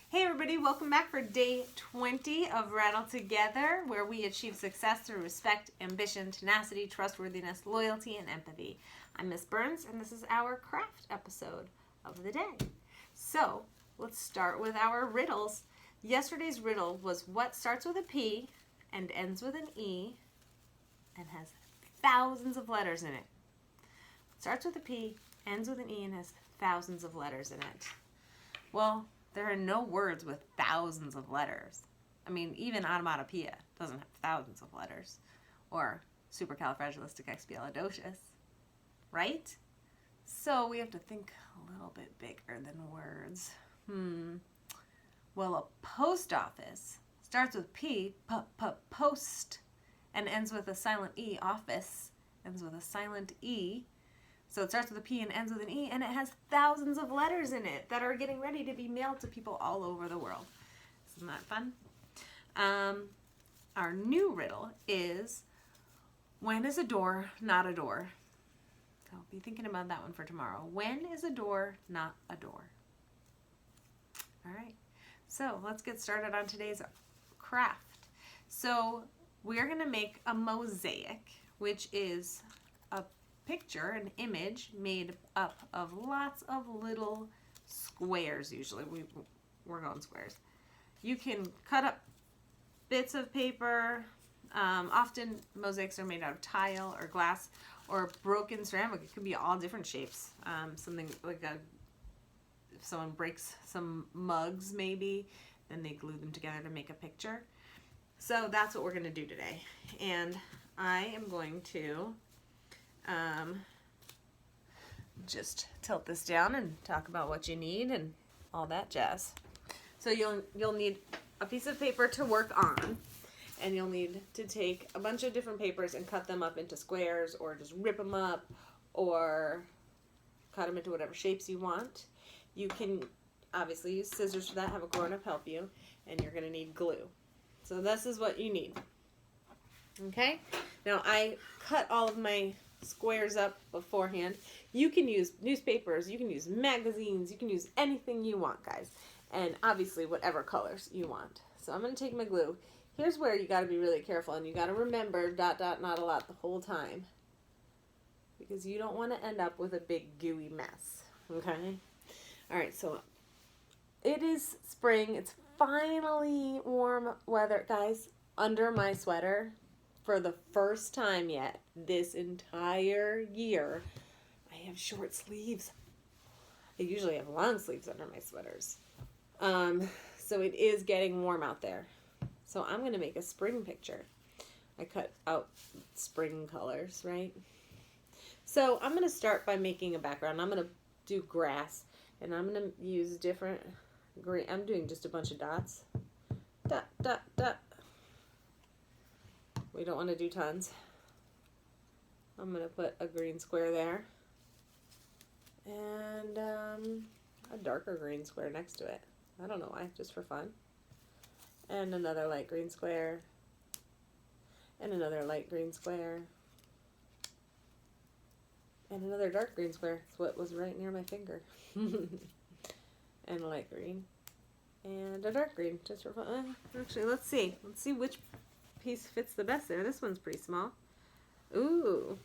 Hey everybody, welcome back for day 20 of Rattle Together, where we achieve success through respect, ambition, tenacity, trustworthiness, loyalty, and empathy. I'm Miss Burns, and this is our craft episode of the day. So, let's start with our riddles. Yesterday's riddle was what starts with a P and ends with an E and has thousands of letters in it. Starts with a P, ends with an E, and has thousands of letters in it. Well, there are no words with thousands of letters. I mean, even onomatopoeia doesn't have thousands of letters. Or supercalifragilisticexpialidocious, right? So we have to think a little bit bigger than words. Well, a post office starts with P, post, and ends with a silent E. Office ends with a silent E. So it starts with a P and ends with an E, and it has thousands of letters in it that are getting ready to be mailed to people all over the world. Isn't that fun? Our new riddle is, when is a door not a door? So be thinking about that one for tomorrow. When is a door not a door? All right. So let's get started on today's craft. So we're going to make a mosaic, which is a picture, an image made up of lots of little squares. Usually we're going squares. You can cut up bits of paper. Often mosaics are made out of tile or glass or broken ceramic. It could be all different shapes. Something like if someone breaks some mugs maybe, then they glue them together to make a picture. So that's what we're going to do today. And I am going to just tilt this down and talk about what you need and all that jazz. So you'll need a piece of paper to work on, and you'll need to take a bunch of different papers and cut them up into squares, or just rip them up, or cut them into whatever shapes you want. You can obviously use scissors for that, have a grown-up help you, and you're going to need glue. So this is what you need. Okay? Now I cut all of my squares up beforehand. You can use newspapers, you can use magazines, you can use anything you want, guys. And obviously whatever colors you want. So I'm going to take my glue. Here's where you got to be really careful, and you got to remember ... not a lot the whole time, because you don't want to end up with a big gooey mess. Okay? All right, so it is spring. It's finally warm weather, guys. Under my sweater, for the first time yet this entire year, I have short sleeves. I usually have long sleeves under my sweaters. So it is getting warm out there. So I'm going to make a spring picture. I cut out spring colors, right? So I'm going to start by making a background. I'm going to do grass, and I'm going to use different green. I'm doing just a bunch of dots. Dot, dot, dot. We don't want to do tons. I'm going to put a green square there. And a darker green square next to it. I don't know why, just for fun. And another light green square. And another light green square. And another dark green square. It's what was right near my finger. And a light green. And a dark green, just for fun. Actually, let's see. Let's see which piece fits the best there. This one's pretty small. Ooh.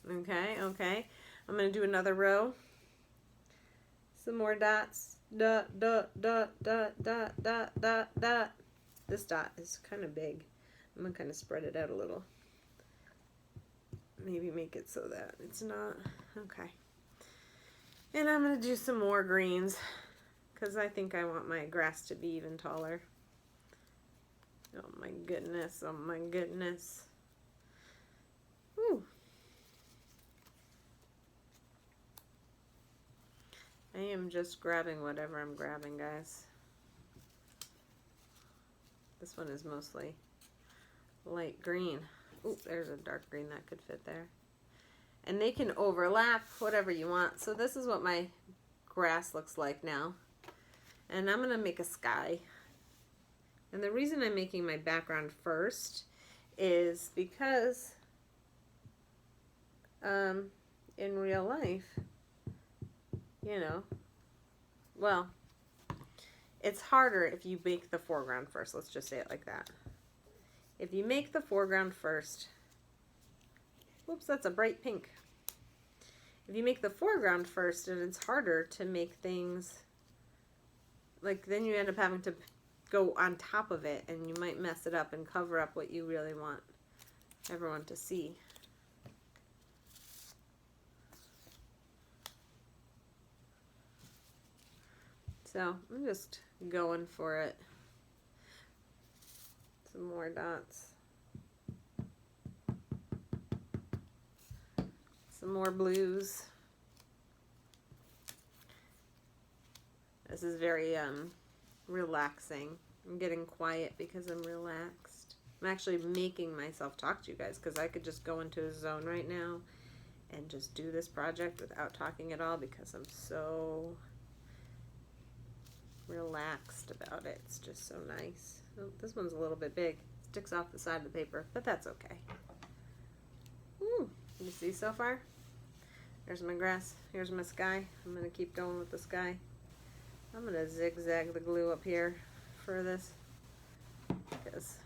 Okay, okay. I'm going to do another row. Some more dots. Dot, dot, dot, dot, dot, dot, dot, dot. This dot is kind of big. I'm going to kind of spread it out a little. Maybe make it so that it's not. Okay. And I'm going to do some more greens, because I think I want my grass to be even taller. Oh my goodness, oh my goodness. Whew. I am just grabbing whatever I'm grabbing, guys. This one is mostly light green. Ooh, there's a dark green that could fit there. And they can overlap, whatever you want. So this is what my grass looks like now. And I'm going to make a sky. And the reason I'm making my background first is because in real life, you know, well, it's harder if you make the foreground first. Let's just say it like that. If you make the foreground first, whoops, that's a bright pink. If you make the foreground first, and it's harder to make things, like then you end up having to go on top of it, and you might mess it up and cover up what you really want everyone to see. So I'm just going for it. Some more dots. Some more blues. This is very relaxing. I'm getting quiet because I'm relaxed. I'm actually making myself talk to you guys because I could just go into a zone right now and just do this project without talking at all because I'm so relaxed about it. It's just so nice. Oh, this one's a little bit big. It sticks off the side of the paper, but that's okay. You see so far? There's my grass. Here's my sky. I'm going to keep going with the sky. I'm going to zigzag the glue up here for this because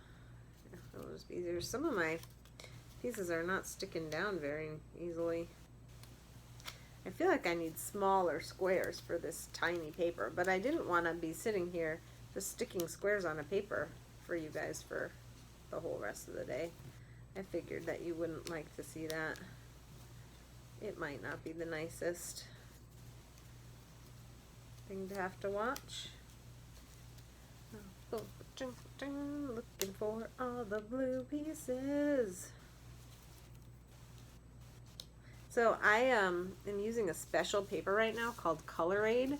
it'll just be easier. Some of my pieces are not sticking down very easily. I feel like I need smaller squares for this tiny paper, but I didn't want to be sitting here just sticking squares on a paper for you guys for the whole rest of the day. I figured that you wouldn't like to see that. It might not be the nicest thing to have to watch. Looking for all the blue pieces. So I am using a special paper right now called Color Aid.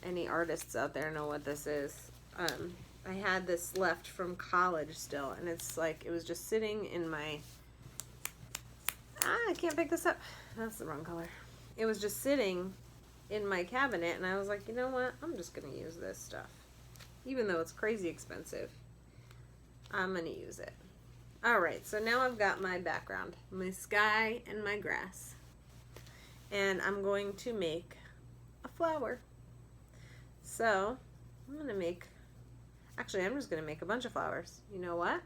Any artists out there know what this is. I had this left from college still, and it's like, it was just sitting in my, I can't pick this up. That's the wrong color. It was just sitting in my cabinet, and I was like, you know what? I'm just going to use this stuff. Even though it's crazy expensive, I'm going to use it. Alright, so now I've got my background, my sky and my grass. And I'm going to make a flower. So, I'm going to make, actually I'm just going to make a bunch of flowers. You know what?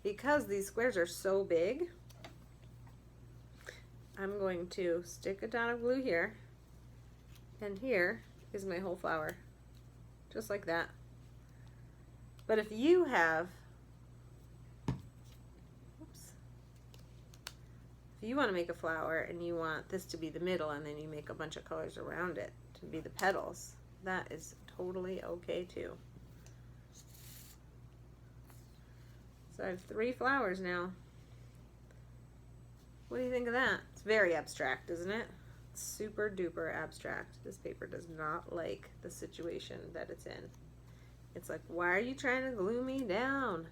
Because these squares are so big, I'm going to stick a dot of glue here, and here is my whole flower. Just like that. But if you have, if you want to make a flower and you want this to be the middle and then you make a bunch of colors around it to be the petals, that is totally okay too. So I have 3 flowers now. What do you think of that? It's very abstract, isn't it? It's super duper abstract. This paper does not like the situation that it's in. It's like, why are you trying to glue me down?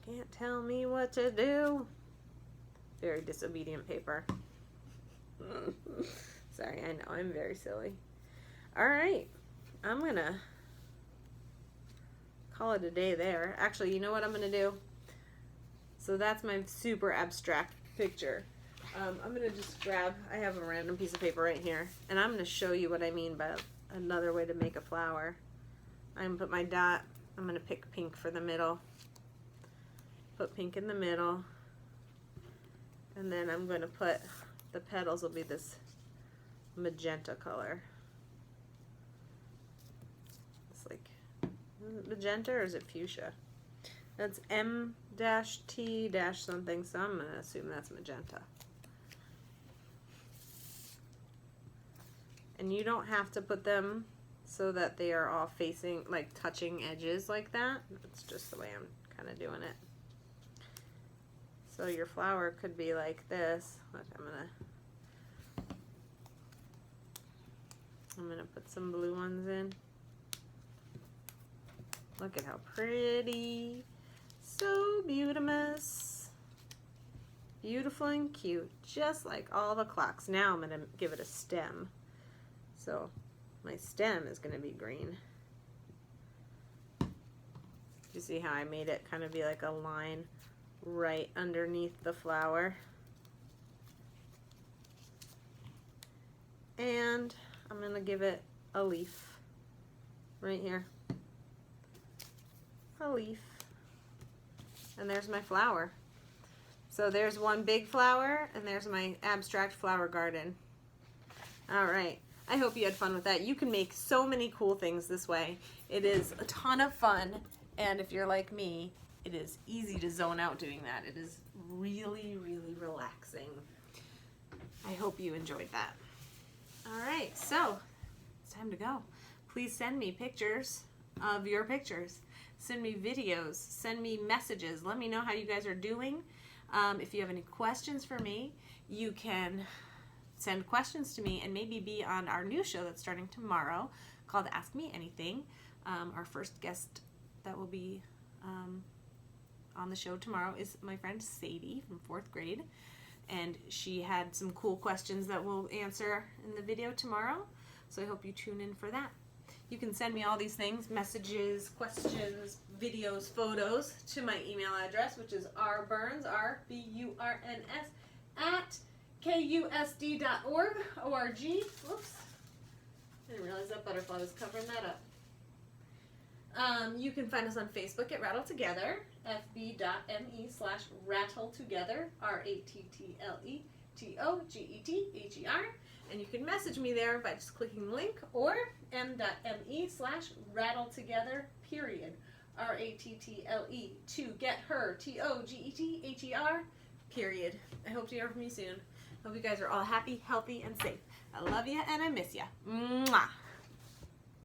Can't tell me what to do. Very disobedient paper. Sorry, I know, I'm very silly. Alright, I'm gonna call it a day there. Actually, you know what I'm gonna do? So that's my super abstract picture. I'm gonna just grab, I have a random piece of paper right here, and I'm gonna show you what I mean by another way to make a flower. I'm gonna put my dot, I'm gonna pick pink for the middle. Put pink in the middle. And then I'm going to put, the petals will be this magenta color. It's like, is it magenta or is it fuchsia? That's M-T- something, so I'm going to assume that's magenta. And you don't have to put them so that they are all facing, like touching edges like that. It's just the way I'm kind of doing it. So your flower could be like this. Look, I'm gonna put some blue ones in. Look at how pretty. So beautimous. Beautiful and cute, just like all the clocks. Now I'm gonna give it a stem. So my stem is gonna be green. You see how I made it kind of be like a line right underneath the flower. And I'm going to give it a leaf. right here. A leaf. And there's my flower. So there's one big flower, and there's my abstract flower garden. All right. I hope you had fun with that. You can make so many cool things this way. It is a ton of fun, and if you're like me, it is easy to zone out doing that. It is really, really relaxing. I hope you enjoyed that. All right, so it's time to go. Please send me pictures of your pictures. Send me videos. Send me messages. Let me know how you guys are doing. If you have any questions for me, you can send questions to me and maybe be on our new show that's starting tomorrow called Ask Me Anything. Our first guest that will be on the show tomorrow is my friend Sadie from 4th grade. And she had some cool questions that we'll answer in the video tomorrow. So I hope you tune in for that. You can send me all these things, messages, questions, videos, photos, to my email address, which is rburns, R-B-U-R-N-S, at kusd.org, O-R-G. Whoops. I didn't realize that butterfly was covering that up. You can find us on Facebook at Rattle Together, fb.me/Rattle Together, RATTLE-TOGETHER. And you can message me there by just clicking the link, or m.me/Rattle Together, period. RATTLE, to get her, TOGETHER, period. I hope to hear from you soon. Hope you guys are all happy, healthy, and safe. I love you and I miss you. Mwah.